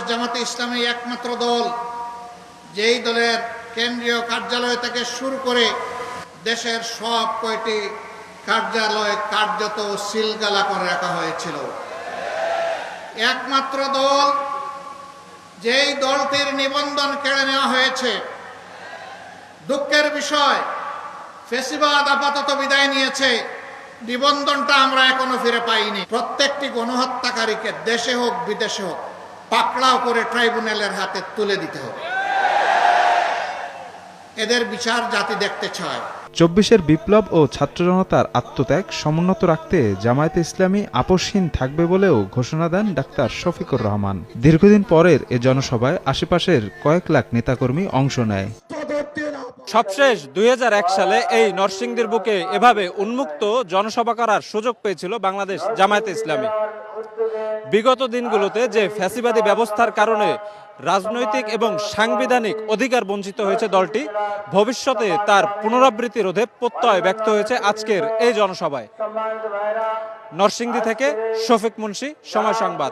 জামাতে ইসলামী একমাত্র দল যেই দলের কেন্দ্রীয় কার্যালয় থেকে শুরু করে দেশের সব কয়টি কার্যালয় কার্যত সিলগালা করে রাখা হয়েছিল। একমাত্র দল যেই দলটির নিবন্ধন কেড়ে নেওয়া হয়েছে। দুঃখের বিষয়, ফ্যাসিবাদ আপাতত বিদায় নিয়েছে, নিবন্ধনটা আমরা এখনো ফিরে পাইনি। প্রত্যেকটি গণহত্যাকারীকে দেশে হোক বিদেশে হোক পাকড়াও করে ট্রাইব্যুনালের হাতে তুলে দিতে হবে। এদের বিচার জাতি দেখতে চায়। ২৪-এর বিপ্লব ও ছাত্র জনতার আত্মত্যাগ সমুন্নত রাখতে জামায়াতে ইসলামী আপোষহীন থাকবে বলেও ঘোষণা দেন ডাক্তার শফিকুর রহমান। দীর্ঘদিন পরের এ জনসভায় আশেপাশের কয়েক লাখ নেতাকর্মী অংশ নেয়। সবশেষ ২০০১ সালে এই নরসিংদীর বুকে এভাবে উন্মুক্ত জনসভা করার সুযোগ পেয়েছিল বাংলাদেশ জামায়াতে ইসলামী। বিগত দিনগুলোতে যে ফ্যাসিবাদী ব্যবস্থার কারণে রাজনৈতিক এবং সাংবিধানিক অধিকার বঞ্চিত হয়েছে দলটি, ভবিষ্যতে তার পুনরাবৃত্তি রোধে প্রত্যয় ব্যক্ত হয়েছে আজকের এই জনসভায়। নরসিংদী থেকে শফিক মুন্সি, সময় সংবাদ।